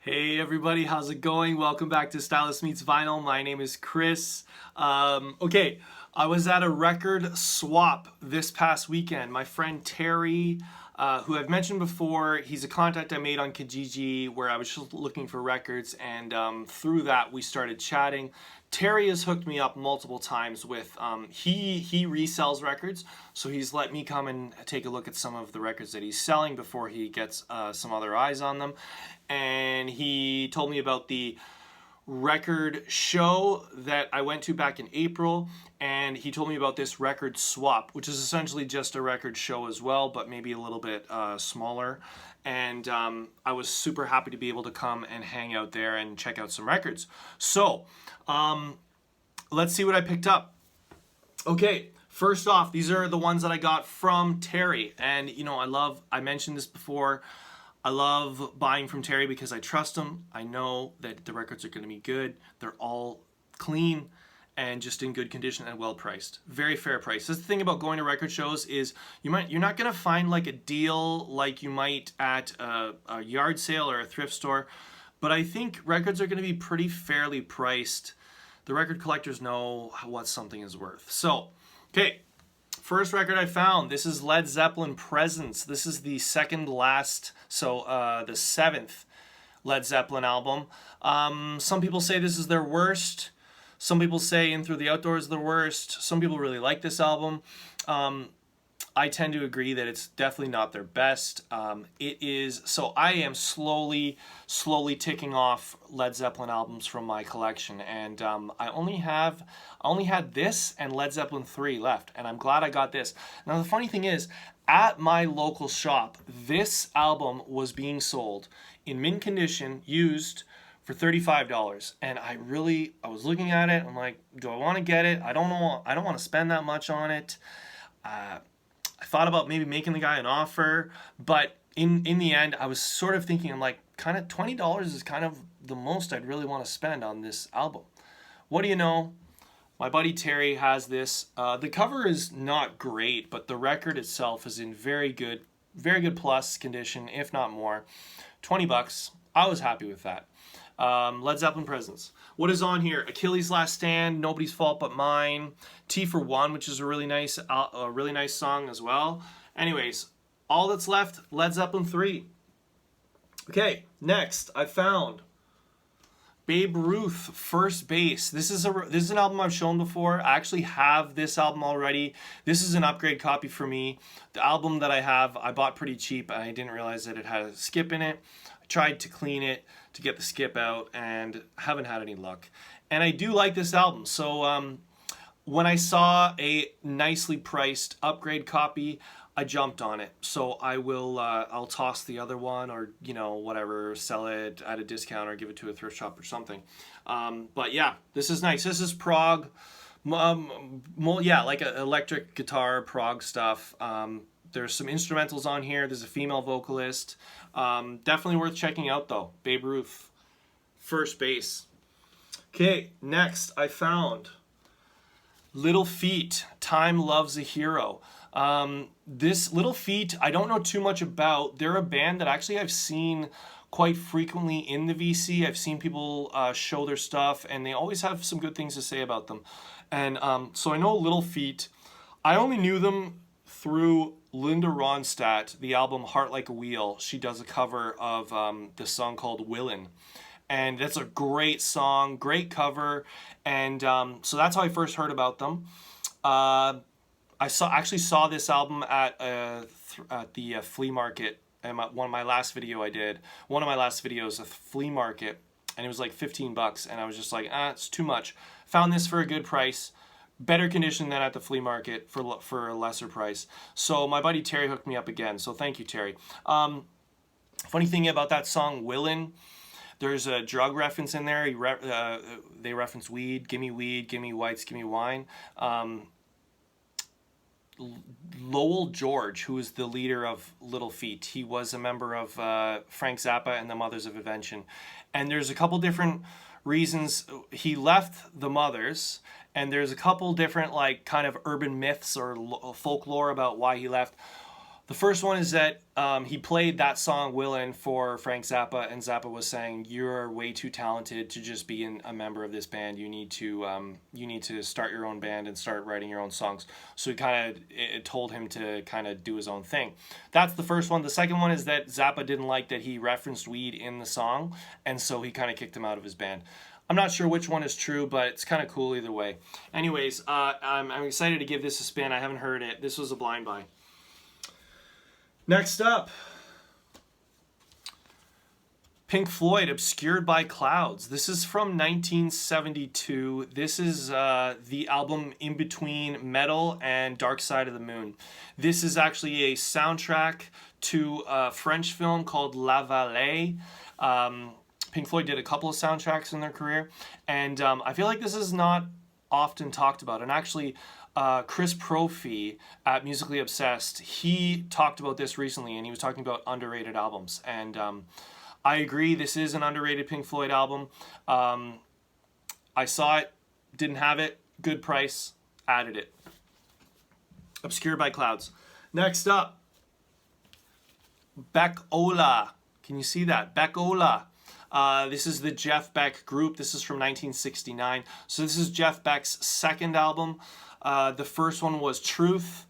Hey everybody, how's it going? Welcome back to Stylist Meets Vinyl. My name is Chris. Okay, I was at a record swap this past weekend. My friend Terry, who I've mentioned before, he's a contact I made on Kijiji where I was just looking for records, and through that we started chatting. Terry has hooked me up multiple times with, he resells records, so he's let me come and take a look at some of the records that he's selling before he gets some other eyes on them. And he told me about the record show that I went to back in April, and he told me about this record swap, which is essentially just a record show as well, but maybe a little bit smaller. And I was super happy to be able to come and hang out there and check out some records. So let's see what I picked up. Okay, first off, these are the ones that I got from Terry, and you know, I mentioned this before, I love buying from Terry because I trust him. I know that the records are going to be good. They're all clean and just in good condition and well priced. Very fair price. That's the thing about going to record shows is you're not going to find like a deal like you might at a yard sale or a thrift store, but I think records are going to be pretty fairly priced. The record collectors know what something is worth. So, okay. First record I found, this is Led Zeppelin Presence. This is the second last, the seventh Led Zeppelin album. Some people say this is their worst. Some people say In Through the Outdoors is the worst. Some people really like this album. I tend to agree that it's definitely not their best. It is, so I am slowly ticking off Led Zeppelin albums from my collection, and I only had this and Led Zeppelin 3 left, and I'm glad I got this. Now the funny thing is, at my local shop, this album was being sold in mint condition, used, for $35, and I was looking at it, I'm like, do I want to get it? I don't want to spend that much on it. I thought about maybe making the guy an offer, but in the end, I was sort of thinking, I'm like, kind of $20 is kind of the most I'd really want to spend on this album. What do you know? My buddy Terry has this. The cover is not great, but the record itself is in very good plus condition, if not more. $20. I was happy with that. Led Zeppelin Presence. What is on here? Achilles' Last Stand, Nobody's Fault But Mine, T for One, which is a really nice song as well. Anyways, all that's left, Led Zeppelin 3. Okay, next I found Babe Ruth, First Base. This is an album I've shown before. I actually have this album already. This is an upgrade copy for me. The album that I have, I bought pretty cheap, and I didn't realize that it had a skip in it. I tried to clean it to get the skip out, and haven't had any luck. And I do like this album, so when I saw a nicely priced upgrade copy, I jumped on it. So I'll toss the other one, or you know, whatever, sell it at a discount or give it to a thrift shop or something. But yeah, this is nice. This is prog, yeah, like an electric guitar prog stuff. There's some instrumentals on here. There's a female vocalist. Definitely worth checking out though. Babe Ruth, First Base. Okay, next I found Little Feat, Time Loves a Hero. This Little Feat, I don't know too much about. They're a band that actually I've seen quite frequently in the VC. I've seen people show their stuff, and they always have some good things to say about them. And so I know Little Feat. I only knew them through Linda Ronstadt, the album Heart Like a Wheel. She does a cover of this song called Willin'. And that's a great song, great cover. And so that's how I first heard about them. I actually saw this album at the flea market. And one of my last videos, a flea market, and it was like $15, and I was just like, it's too much. Found this for a good price, better condition than at the flea market for a lesser price. So my buddy Terry hooked me up again. So thank you, Terry. Funny thing about that song, Willin', there's a drug reference in there. They reference weed, gimme whites, gimme wine. Lowell George, who is the leader of Little Feat, he was a member of Frank Zappa and the Mothers of Invention. And there's a couple different reasons he left the Mothers, and there's a couple different like kind of urban myths or folklore about why he left. The first one is that he played that song Willin' for Frank Zappa, and Zappa was saying, "You're way too talented to just be a member of this band. You need to start your own band and start writing your own songs." So he kind of told him to kind of do his own thing. That's the first one. The second one is that Zappa didn't like that he referenced weed in the song, and so he kind of kicked him out of his band. I'm not sure which one is true, but it's kind of cool either way. Anyways, I'm excited to give this a spin. I haven't heard it. This was a blind buy. Next up, Pink Floyd, Obscured by Clouds. This is from 1972. This is the album in between Metal and Dark Side of the Moon. This is actually a soundtrack to a French film called La Vallée. Pink Floyd did a couple of soundtracks in their career, and I feel like this is not often talked about. And actually, Chris Profey at Musically Obsessed, he talked about this recently, and he was talking about underrated albums. And I agree, this is an underrated Pink Floyd album. I saw it, didn't have it, good price, added it. Obscured by Clouds. Next up, Beck Ola. Can you see that? Beck Ola. This is the Jeff Beck group. This is from 1969. So this is Jeff Beck's second album. The first one was Truth,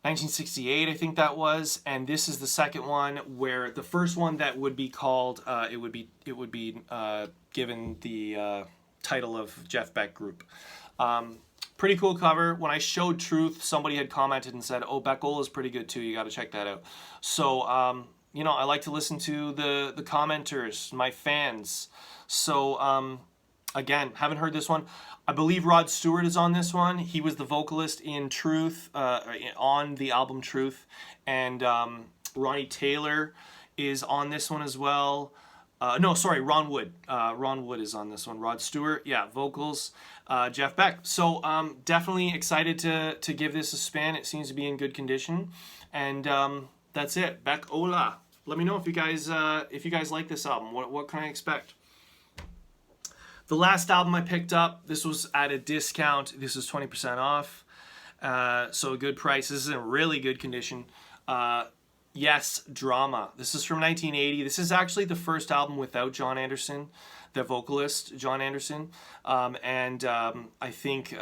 1968, I think that was, and this is the second one, where the first one that would be called, it would be given the title of Jeff Beck Group. Pretty cool cover. When I showed Truth, somebody had commented and said, "Oh, Beck Ola is pretty good too. You got to check that out." So you know, I like to listen to the commenters, my fans. So again, haven't heard this one. I believe Rod Stewart is on this one. He was the vocalist in Truth, on the album Truth. And Ronnie Taylor is on this one as well. No, sorry, Ron Wood. Ron Wood is on this one. Rod Stewart, yeah, vocals. Jeff Beck. So definitely excited to give this a spin. It seems to be in good condition. And that's it. Beck Ola. Let me know if you guys like this album. What can I expect? The last album I picked up, this was at a discount. This is 20% off, so a good price. This is in really good condition. Yes, Drama. This is from 1980. This is actually the first album without John Anderson, the vocalist, John Anderson. And I think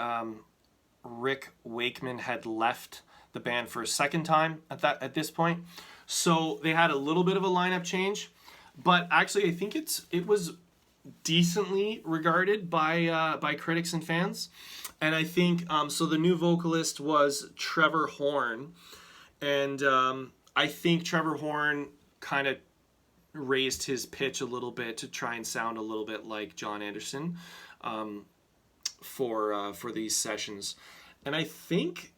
Rick Wakeman had left the band for a second time at this point. So they had a little bit of a lineup change. But actually, I think it was decently regarded by critics and fans. And I think so the new vocalist was Trevor Horn, and I think Trevor Horn kind of raised his pitch a little bit to try and sound a little bit like John Anderson for these sessions. And I think,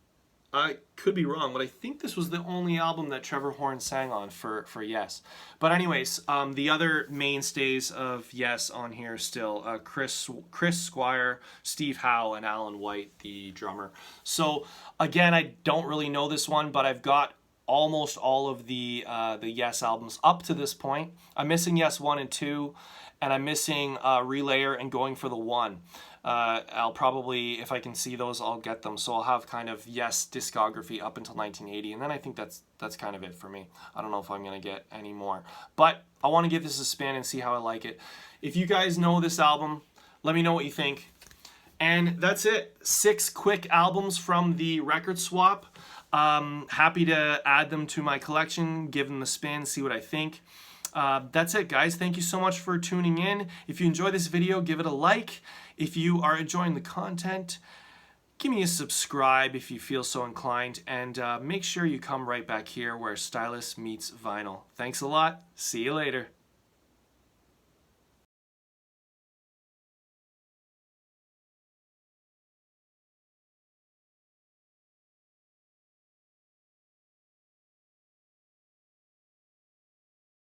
I could be wrong, but I think this was the only album that Trevor Horn sang on for Yes. But anyways, the other mainstays of Yes on here still, Chris Squire, Steve Howe, and Alan White, the drummer. So again, I don't really know this one, but I've got almost all of the Yes albums up to this point. I'm missing Yes 1 and 2, and I'm missing Relayer and Going for the One. I'll probably, if I can see those, I'll get them. So I'll have kind of Yes discography up until 1980, and then I think that's kind of it for me. I don't know if I'm going to get any more. But I want to give this a spin and see how I like it. If you guys know this album, let me know what you think. And that's it. 6 quick albums from the record swap. Happy to add them to my collection, give them a spin, see what I think. That's it, guys. Thank you so much for tuning in. If you enjoy this video, give it a like. If you are enjoying the content, give me a subscribe if you feel so inclined. And make sure you come right back here where Stylus meets vinyl. Thanks a lot. See you later.